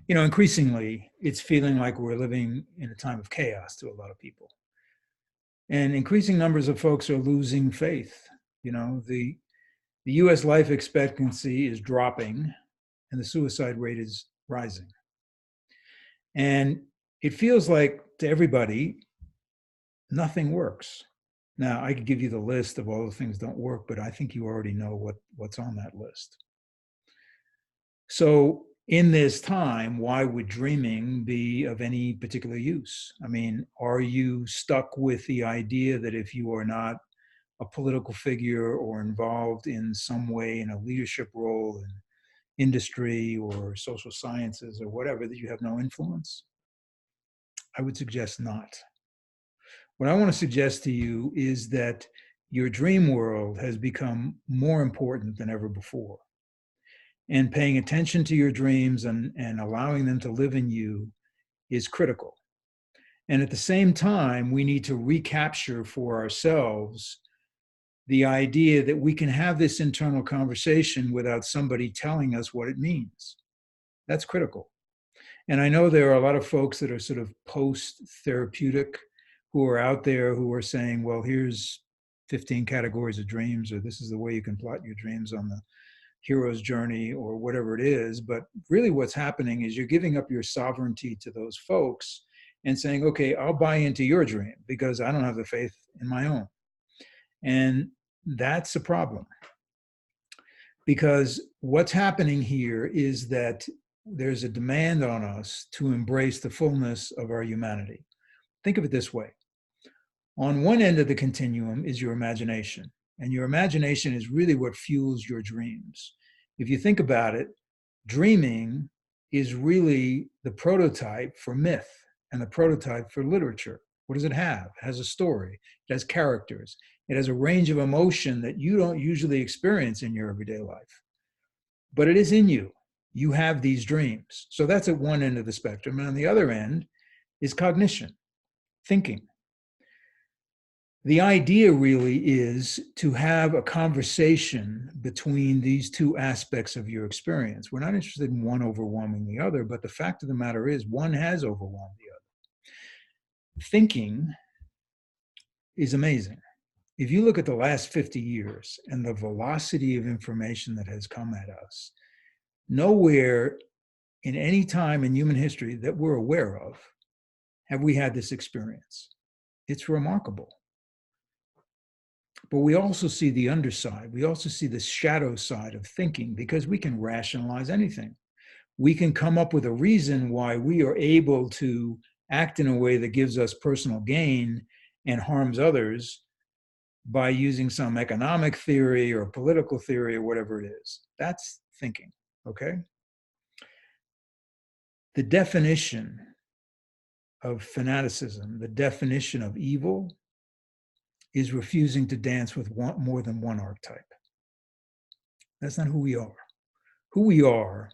Increasingly, it's feeling like we're living in a time of chaos to a lot of people. And increasing numbers of folks are losing faith. The US life expectancy is dropping and the suicide rate is rising. And it feels like to everybody, nothing works. Now, I could give you the list of all the things that don't work, but I think you already know what's on that list. So, in this time, why would dreaming be of any particular use? I mean, are you stuck with the idea that if you are not a political figure or involved in some way in a leadership role in industry or social sciences or whatever, that you have no influence? I would suggest not. What I want to suggest to you is that your dream world has become more important than ever before. And paying attention to your dreams and allowing them to live in you is critical. And at the same time, we need to recapture for ourselves the idea that we can have this internal conversation without somebody telling us what it means. That's critical. And I know there are a lot of folks that are sort of post-therapeutic who are out there who are saying, well, here's 15 categories of dreams, or this is the way you can plot your dreams on the hero's journey, or whatever it is. But really what's happening is you're giving up your sovereignty to those folks and saying, okay, I'll buy into your dream because I don't have the faith in my own. And that's a problem, because what's happening here is that there's a demand on us to embrace the fullness of our humanity. Think of it this way. On one end of the continuum is your imagination, and your imagination is really what fuels your dreams. If you think about it, dreaming is really the prototype for myth and the prototype for literature. What does it have? It has a story, it has characters, it has a range of emotion that you don't usually experience in your everyday life. But it is in you. You have these dreams. So that's at one end of the spectrum. And on the other end is cognition, thinking. The idea really is to have a conversation between these two aspects of your experience. We're not interested in one overwhelming the other, but the fact of the matter is one has overwhelmed the other. Thinking is amazing. If you look at the last 50 years and the velocity of information that has come at us, nowhere in any time in human history that we're aware of have we had this experience. It's remarkable. But we also see the underside. We also see the shadow side of thinking, because we can rationalize anything. We can come up with a reason why we are able to act in a way that gives us personal gain and harms others by using some economic theory or political theory or whatever it is. That's thinking, okay? The definition of fanaticism, the definition of evil, is refusing to dance with more than one archetype. That's not who we are. Who we are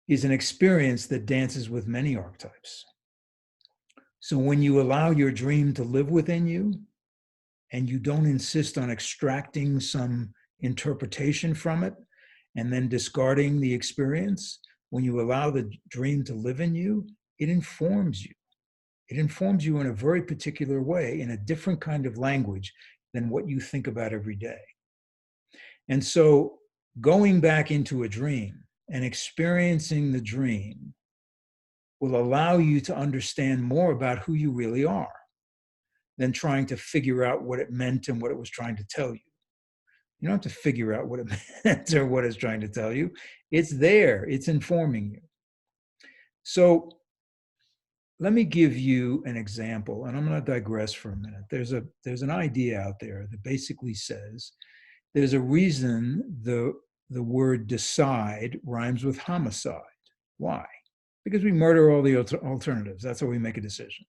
is an experience that dances with many archetypes. So when you allow your dream to live within you and you don't insist on extracting some interpretation from it and then discarding the experience, when you allow the dream to live in you, it informs you. It informs you in a very particular way, in a different kind of language than what you think about every day. And so going back into a dream and experiencing the dream will allow you to understand more about who you really are than trying to figure out what it meant and what it was trying to tell you. You don't have to figure out what it meant or what it's trying to tell you. It's there, it's informing you. So let me give you an example, and I'm going to digress for a minute. There's an idea out there that basically says there's a reason the word decide rhymes with homicide. Why? Because we murder all the alternatives. That's how we make a decision.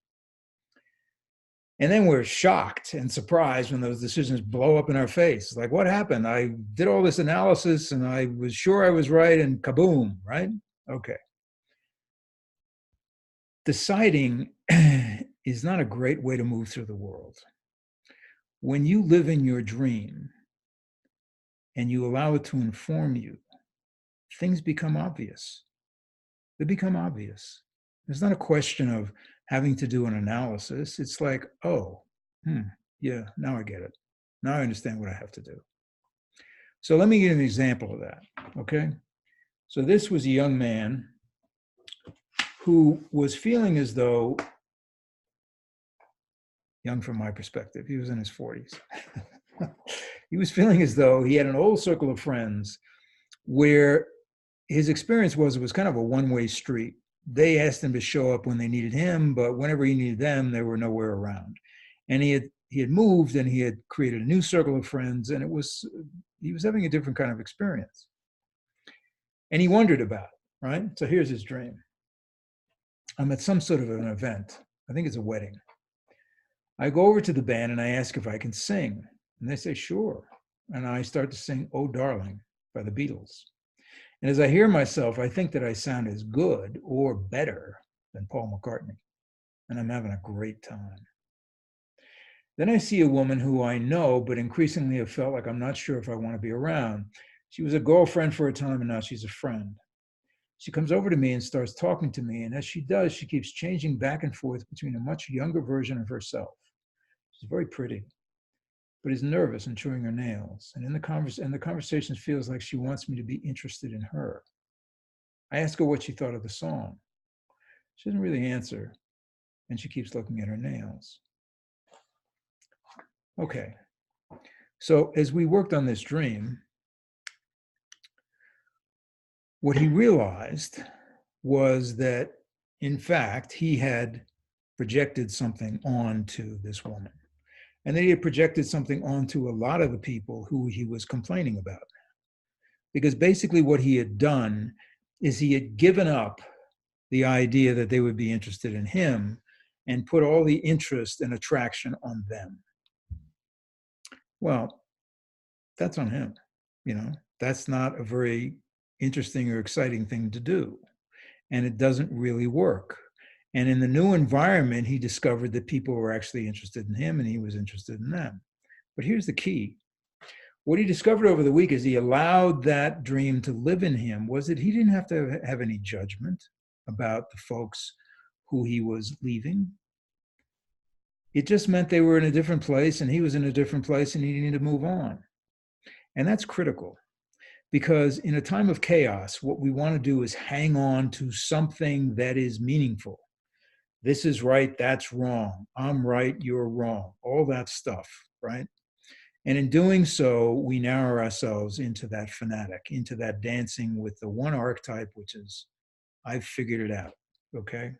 And then we're shocked and surprised when those decisions blow up in our face. Like, what happened? I did all this analysis and I was sure I was right, and kaboom, right? Okay. Deciding is not a great way to move through the world. When you live in your dream and you allow it to inform you, things become obvious. They become obvious. It's not a question of having to do an analysis. It's like, oh, yeah, now I get it. Now I understand what I have to do. So let me give you an example of that, okay? So this was a young man who was feeling as though, young from my perspective, he was in his 40s. He was feeling as though he had an old circle of friends where his experience was it was kind of a one-way street. They asked him to show up when they needed him, but whenever he needed them, they were nowhere around. And he had moved and he had created a new circle of friends, and he was having a different kind of experience. And he wondered about it, right? So here's his dream. I'm at some sort of an event. I think it's a wedding. I go over to the band and I ask if I can sing. And they say, sure. And I start to sing Oh Darling by the Beatles. And as I hear myself, I think that I sound as good or better than Paul McCartney. And I'm having a great time. Then I see a woman who I know, but increasingly have felt like I'm not sure if I want to be around. She was a girlfriend for a time, and now she's a friend. She comes over to me and starts talking to me. And as she does, she keeps changing back and forth between a much younger version of herself. She's very pretty, but is nervous and chewing her nails. And the conversation feels like she wants me to be interested in her. I ask her what she thought of the song. She doesn't really answer, and she keeps looking at her nails. Okay, so as we worked on this dream, what he realized was that, in fact, he had projected something onto this woman, and that he had projected something onto a lot of the people who he was complaining about. Because basically what he had done is he had given up the idea that they would be interested in him and put all the interest and attraction on them. Well, that's on him. That's not a very interesting or exciting thing to do. And it doesn't really work. And in the new environment, he discovered that people were actually interested in him and he was interested in them. But here's the key. What he discovered over the week as he allowed that dream to live in him was that he didn't have to have any judgment about the folks who he was leaving. It just meant they were in a different place and he was in a different place and he needed to move on. And that's critical because in a time of chaos, what we want to do is hang on to something that is meaningful. This is right, that's wrong. I'm right, you're wrong. All that stuff, right? And in doing so, we narrow ourselves into that fanatic, into that dancing with the one archetype, which is, I've figured it out, okay?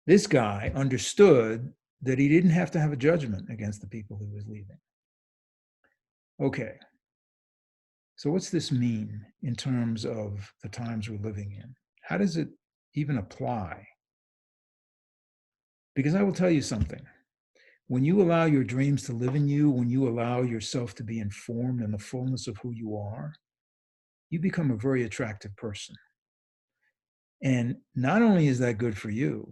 This guy understood that he didn't have to have a judgment against the people he was leaving. Okay, so what's this mean in terms of the times we're living in? How does it even apply? Because I will tell you something. When you allow your dreams to live in you, when you allow yourself to be informed in the fullness of who you are, you become a very attractive person. And not only is that good for you,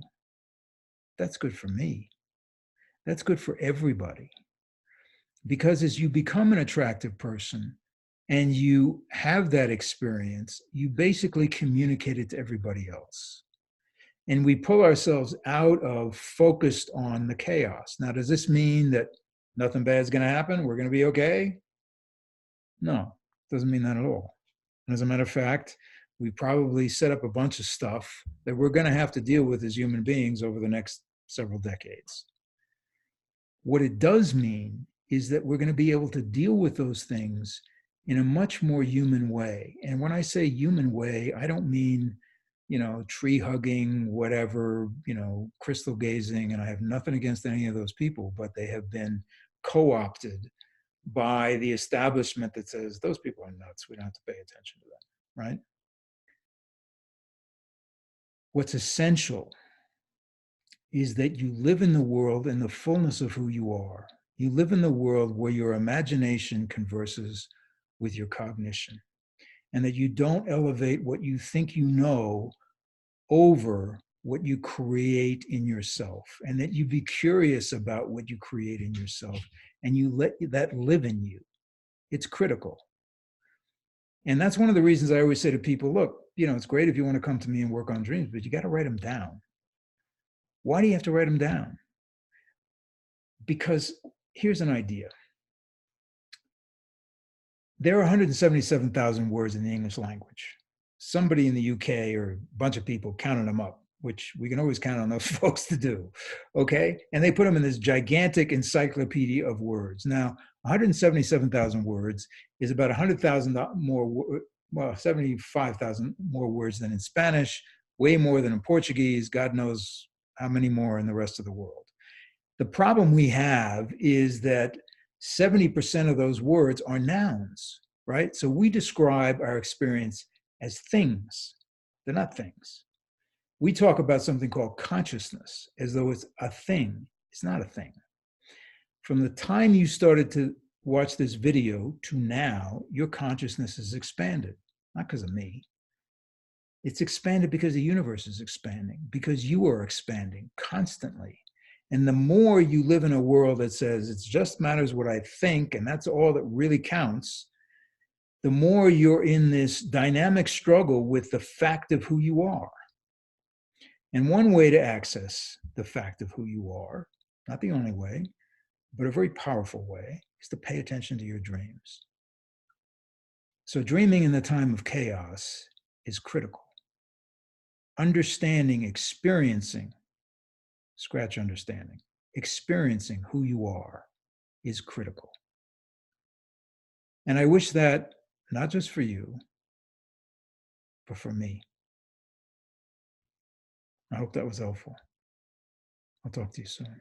that's good for me. That's good for everybody. Because as you become an attractive person and you have that experience, you basically communicate it to everybody else. And we pull ourselves out of focused on the chaos. Now, does this mean that nothing bad is going to happen? We're going to be okay? No, it doesn't mean that at all. And as a matter of fact, we probably set up a bunch of stuff that we're going to have to deal with as human beings over the next several decades. What it does mean is that we're going to be able to deal with those things in a much more human way. And when I say human way, I don't mean, tree hugging, whatever, crystal gazing. And I have nothing against any of those people, but they have been co-opted by the establishment that says those people are nuts. We don't have to pay attention to them, right? What's essential is that you live in the world in the fullness of who you are. You live in the world where your imagination converses with your cognition, and that you don't elevate what you think you know over what you create in yourself, and that you be curious about what you create in yourself, and you let that live in you. It's critical. And that's one of the reasons I always say to people, look, it's great if you want to come to me and work on dreams, but you got to write them down. Why do you have to write them down? Because here's an idea. There are 177,000 words in the English language. Somebody in the UK or a bunch of people counted them up, which we can always count on those folks to do. Okay. And they put them in this gigantic encyclopedia of words. Now, 177,000 words is about 100,000 more, well, 75,000 more words than in Spanish, way more than in Portuguese. God knows how many more in the rest of the world. The problem we have is that 70% of those words are nouns, right? So we describe our experience as things. They're not things. We talk about something called consciousness as though it's a thing. It's not a thing. From the time you started to watch this video to now, your consciousness is expanded, not because of me. It's expanded because the universe is expanding, because you are expanding constantly. And the more you live in a world that says it just matters what I think, and that's all that really counts, the more you're in this dynamic struggle with the fact of who you are. And one way to access the fact of who you are, not the only way, but a very powerful way, is to pay attention to your dreams. So dreaming in the time of chaos is critical. Understanding, experiencing, scratch understanding, experiencing who you are is critical. And I wish that not just for you, but for me. I hope that was helpful. I'll talk to you soon.